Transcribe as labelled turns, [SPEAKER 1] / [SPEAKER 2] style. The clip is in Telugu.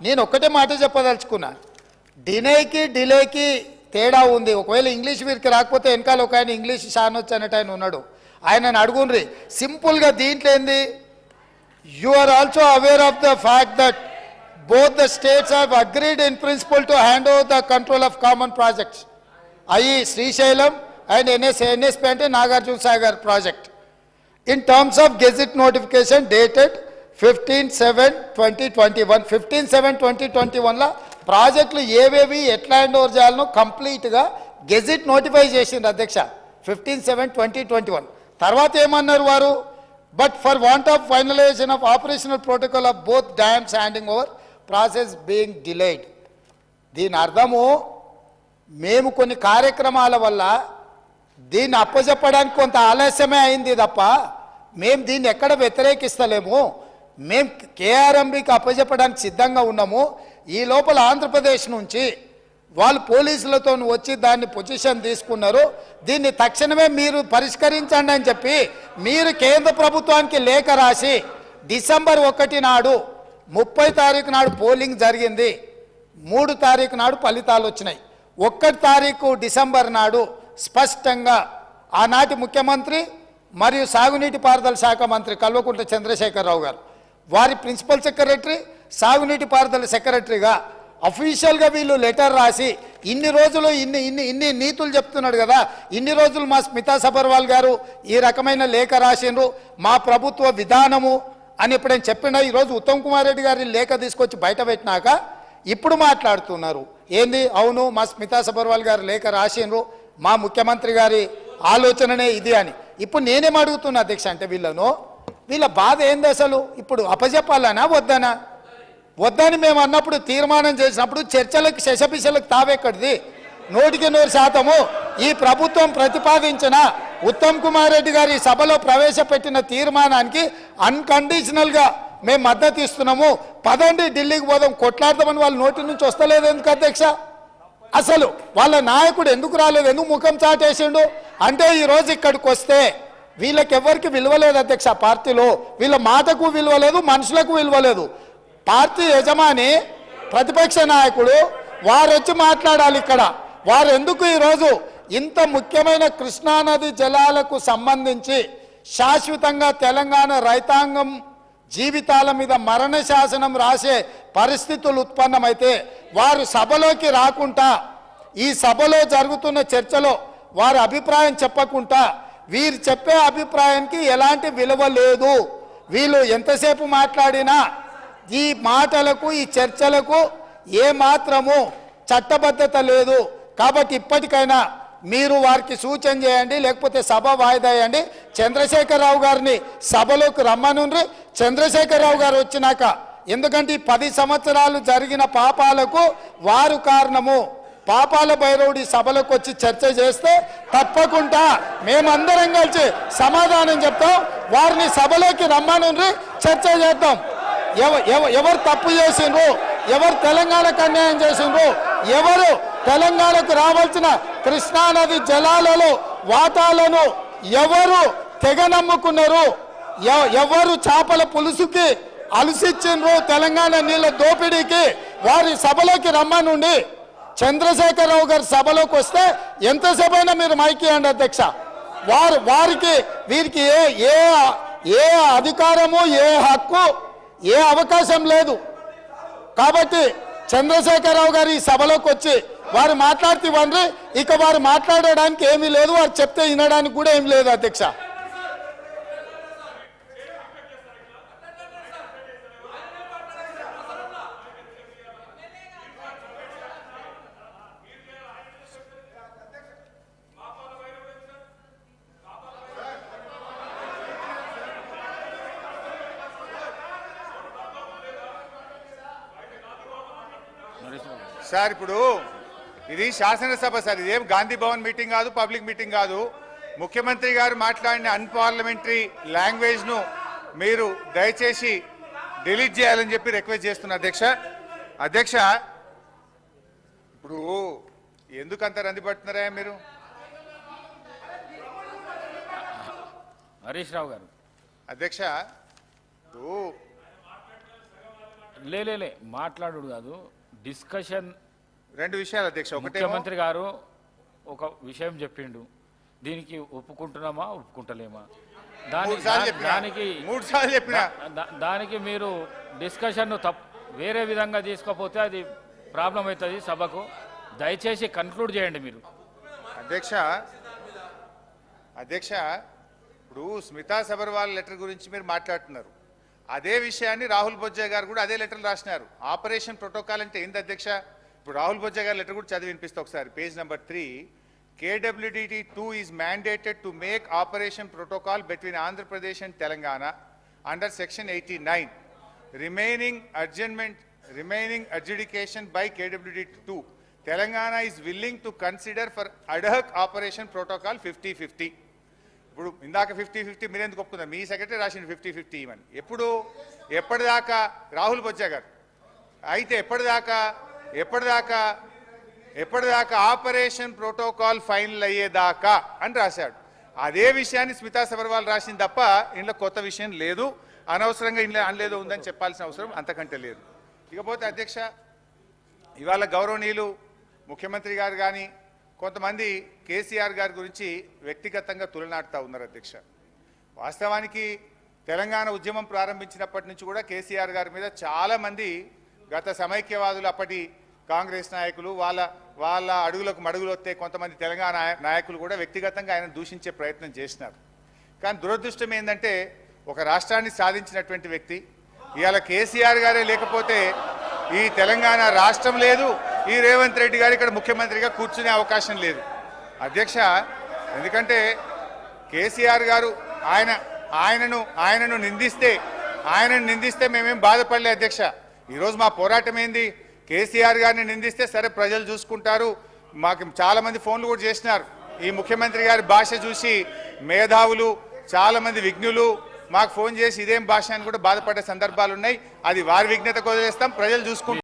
[SPEAKER 1] నేను ఒక్కటే మాట చెప్పదలుచుకున్నా, డిలేకి తేడా ఉంది. ఒకవేళ ఇంగ్లీష్ వీరికి రాకపోతే వెనకాల ఒక ఆయన ఇంగ్లీష్ షానొచ్చు అనేట ఆయన ఉన్నాడు, ఆయనను అడుగుండ్రి. సింపుల్గా దీంట్లో ఏంది, you are also aware of the fact that both the states have agreed in principle to hand over the control of common projects, i.e. Srisailam and NSP ante Nagarjuna Sagar project, in terms of gazette notification dated 15/7/2021. 15/7/2021 la ప్రాజెక్టులు ఏవేవి ఎట్లా హ్యాండ్ ఓవర్ చేయాలనో కంప్లీట్గా గెజిట్ నోటిఫై చేసింది అధ్యక్ష 15/7/2021. తర్వాత ఏమన్నారు వారు, but for want of finalisation of operational protocol of both dams handing over process being delayed. దీని అర్థము మేము కొన్ని కార్యక్రమాల వల్ల దీన్ని అప్పచెప్పడానికి కొంత ఆలస్యమే అయింది తప్ప మేము దీన్ని ఎక్కడ వ్యతిరేకిస్తలేము. మేము కేఆర్ఎంబీకి అప్పచెప్పడానికి సిద్ధంగా ఉన్నాము. ఈ లోపల ఆంధ్రప్రదేశ్ నుంచి వాళ్ళు పోలీసులతో వచ్చి దాన్ని పొజిషన్ తీసుకున్నారు. దీన్ని తక్షణమే మీరు పరిష్కరించండి అని చెప్పి మీరు కేంద్ర ప్రభుత్వానికి లేఖ రాసి డిసెంబర్ 1 నాడు 30 తారీఖు నాడు పోలింగ్ జరిగింది, 3 తారీఖు నాడు ఫలితాలు వచ్చినాయి. 1 తారీఖు డిసెంబర్ నాడు స్పష్టంగా ఆనాటి ముఖ్యమంత్రి మరియు సాగునీటి పారుదల శాఖ మంత్రి కల్వకుంట్ల చంద్రశేఖరరావు గారు, వారి ప్రిన్సిపల్ సెక్రటరీ, సాగునీటి పారుదల సెక్రటరీగా అఫీషియల్గా వీళ్ళు లెటర్ రాసి ఇన్ని రోజులు ఇన్ని నీతులు చెప్తున్నాడు కదా, ఇన్ని రోజులు మా స్మితా సబర్వాల్ గారు ఈ రకమైన లేఖ రాసిండ్రు, మా ప్రభుత్వ విధానము అని ఎప్పుడైనా చెప్పినా ఈరోజు ఉత్తమ్ కుమార్ రెడ్డి గారి లేఖ తీసుకొచ్చి బయట పెట్టినాక ఇప్పుడు మాట్లాడుతున్నారు ఏంది, అవును మా స్మితా సబర్వాల్ గారు లేఖ రాసిండ్రు, మా ముఖ్యమంత్రి గారి ఆలోచననే ఇది అని. ఇప్పుడు నేనేం అడుగుతున్నా అధ్యక్ష అంటే వీళ్ళ బాధ ఏంది అసలు, ఇప్పుడు అప్పచెప్పాలనా వద్దనా? వద్దని మేము అన్నప్పుడు తీర్మానం చేసినప్పుడు చర్చలకు శశపిశలకు తావెక్కడిది? 100% ఈ ప్రభుత్వం ప్రతిపాదించిన ఉత్తమ్ కుమార్ రెడ్డి గారి సభలో ప్రవేశపెట్టిన తీర్మానానికి అన్కండిషనల్గా మేము మద్దతు ఇస్తున్నాము. పదండి ఢిల్లీకి పోదాం కొట్లాడదామని వాళ్ళ నోటి నుంచి వస్తలేదు ఎందుకు అధ్యక్ష? అసలు వాళ్ళ నాయకుడు ఎందుకు రాలేదు, ఎందుకు ముఖం చాటేసిండు అంటే ఈరోజు ఇక్కడికి వస్తే వీళ్ళకి ఎవరికి విలువ లేదు అధ్యక్ష. పార్టీలో వీళ్ళ మాటకు విలువ లేదు, మనుషులకు విలువ లేదు. పార్టీ యజమాని ప్రతిపక్ష నాయకుడు వారు వచ్చి మాట్లాడాలి ఇక్కడ. వారు ఎందుకు ఈరోజు ఇంత ముఖ్యమైన కృష్ణానది జలాలకు సంబంధించి శాశ్వతంగా తెలంగాణ రైతాంగం జీవితాల మీద మరణ శాసనం రాసే పరిస్థితులు ఉత్పన్నమైతే వారు సభలోకి రాకుండా, ఈ సభలో జరుగుతున్న చర్చలో వారి అభిప్రాయం చెప్పకుండా, వీరు చెప్పే అభిప్రాయానికి ఎలాంటి విలువ లేదు. వీళ్ళు ఎంతసేపు మాట్లాడినా ఈ మాటలకు ఈ చర్చలకు ఏమాత్రము చట్టబద్ధత లేదు. కాబట్టి ఇప్పటికైనా మీరు వారికి సూచన చేయండి, లేకపోతే సభ వాయిదా వేయండి. చంద్రశేఖరరావు గారిని సభలోకి రమ్మనుండ్రి. చంద్రశేఖరరావు గారు వచ్చినాక, ఎందుకంటే ఈ 10 సంవత్సరాలు జరిగిన పాపాలకు వారు కారణము. పాపాల భైరవుడి సభలోకి వచ్చి చర్చ చేస్తే తప్పకుండా మేమందరం కలిసి సమాధానం చెప్తాం. వారిని సభలోకి రమ్మనుండ్రి, చర్చ చేద్దాం. ఎవరు తప్పు చేసిండ్రు, ఎవరు తెలంగాణకు అన్యాయం చేసిండ్రు, ఎవరు తెలంగాణకు రావాల్సిన కృష్ణానది జలాలలో వాటాలను ఎవరు తెగనమ్ముకున్నారు, ఎవరు చేపల పులుసుకి అలసిచ్చిండ్రు తెలంగాణ నీళ్ళ దోపిడీకి, వారి సభలోకి రమ్మనుండి. చంద్రశేఖరరావు గారి సభలోకి వస్తే ఎంతసేపు అయినా మీరు మైక్ ఇవ్వండి అధ్యక్ష. వారికి వీరికి ఏ అధికారము, ఏ హక్కు, ఏ అవకాశం లేదు. కాబట్టి చంద్రశేఖరరావు గారు ఈ సభలోకి వచ్చి వారు మాట్లాడితే ఇవ్వండి. ఇక వారు మాట్లాడడానికి ఏమీ లేదు, వారు చెప్తే వినడానికి కూడా ఏమీ లేదు అధ్యక్ష.
[SPEAKER 2] సార్ ఇప్పుడు ఇది శాసనసభ సార్, ఇదేం గాంధీ భవన్ మీటింగ్ కాదు, పబ్లిక్ మీటింగ్ కాదు. ముఖ్యమంత్రి గారు మాట్లాడిన అన్పార్లమెంటరీ లాంగ్వేజ్ను మీరు దయచేసి డిలీట్ చేయాలని చెప్పి రిక్వెస్ట్ చేస్తున్నా అధ్యక్ష. ఇప్పుడు ఎందుకు అంత రంది పడుతున్నారా మీరు?
[SPEAKER 3] హరీష్ రావు గారు
[SPEAKER 2] అధ్యక్ష,
[SPEAKER 3] లేలే మాట్లాడు కాదు, డిస్కషన్.
[SPEAKER 2] రెండు విషయాలు అధ్యక్ష. ఒకటే
[SPEAKER 3] ముఖ్యమంత్రి గారు ఒక విషయం చెప్పిండు, దీనికి ఒప్పుకుంటున్నామా ఒప్పుకుంటలేమా,
[SPEAKER 2] మూడు సార్లు చెప్పిన
[SPEAKER 3] దానికి మీరు డిస్కషన్ వేరే విధంగా తీసుకోపోతే అది ప్రాబ్లం అవుతుంది సభకు. దయచేసి కన్క్లూడ్ చేయండి మీరు.
[SPEAKER 2] అధ్యక్ష ఇప్పుడు స్మితా సబర్వాల్ లెటర్ గురించి మీరు మాట్లాడుతున్నారు. అదే విషయాన్ని రాహుల్ బొజ్జా గారు కూడా అదే లెటర్ రాసినారు. ఆపరేషన్ ప్రోటోకాల్ అంటే ఏంది అధ్యక్ష? ఇప్పుడు రాహుల్ బొజ్జా గారి లెటర్ కూడా చదివి వినిపిస్తే ఒకసారి. Page number 3, KWDT 2 is mandated to make operation protocol between Andhra Pradesh and Telangana under section 89. Remaining adjudication by KWDT 2. Telangana is willing to consider for ad hoc operation protocol 50-50. ఇప్పుడు ఇందాక 50-50 మీరు ఎందుకు ఒప్పుకున్నారు? మీ సెక్రటరీ రాసింది 50-50 ఇవని. ఎప్పటిదాకా రాహుల్ బొజ్జా గారు అయితే ఎప్పటిదాకా ఆపరేషన్ ప్రోటోకాల్ ఫైనల్ అయ్యేదాకా అని రాశాడు. అదే విషయాన్ని స్మితా సబర్వాల్ రాసింది తప్ప ఇంట్లో కొత్త విషయం లేదు. అనవసరంగా ఇంట్లో అనలేదో ఉందని చెప్పాల్సిన అవసరం అంతకంటే లేదు. ఇకపోతే అధ్యక్ష, ఇవాళ గౌరవనీయులు ముఖ్యమంత్రి గారు కానీ కొంతమంది కేసీఆర్ గారి గురించి వ్యక్తిగతంగా తులనాడుతూ ఉన్నారు అధ్యక్ష. వాస్తవానికి తెలంగాణ ఉద్యమం ప్రారంభించినప్పటి నుంచి కూడా కేసీఆర్ గారి మీద చాలామంది గత సమైక్యవాదులు, అప్పటి కాంగ్రెస్ నాయకులు, వాళ్ళ అడుగులకు మడుగులు వస్తే కొంతమంది తెలంగాణ నాయకులు కూడా వ్యక్తిగతంగా ఆయన దూషించే ప్రయత్నం చేసినారు. కానీ దురదృష్టం ఏంటంటే ఒక రాష్ట్రాన్ని సాధించినటువంటి వ్యక్తి ఇవాళ కేసీఆర్ గారే లేకపోతే ఈ తెలంగాణ రాష్ట్రం లేదు, ఈ రేవంత్ రెడ్డి గారు ఇక్కడ ముఖ్యమంత్రిగా కూర్చునే అవకాశం లేదు అధ్యక్ష. ఎందుకంటే కేసీఆర్ గారు ఆయనను నిందిస్తే మేమేం బాధపడలే అధ్యక్ష. ఈరోజు మా పోరాటం ఏంది? కేసీఆర్ గారిని నిందిస్తే సరే ప్రజలు చూసుకుంటారు. మాకు చాలామంది ఫోన్లు కూడా చేసినారు. ఈ ముఖ్యమంత్రి గారి భాష చూసి మేధావులు, చాలామంది విజ్ఞులు మాకు ఫోన్ చేసి ఇదేం భాష అని కూడా బాధపడే సందర్భాలు ఉన్నాయి. అది వారి విఘ్నతకు వదిలేస్తాం, ప్రజలు చూసుకుంటారు.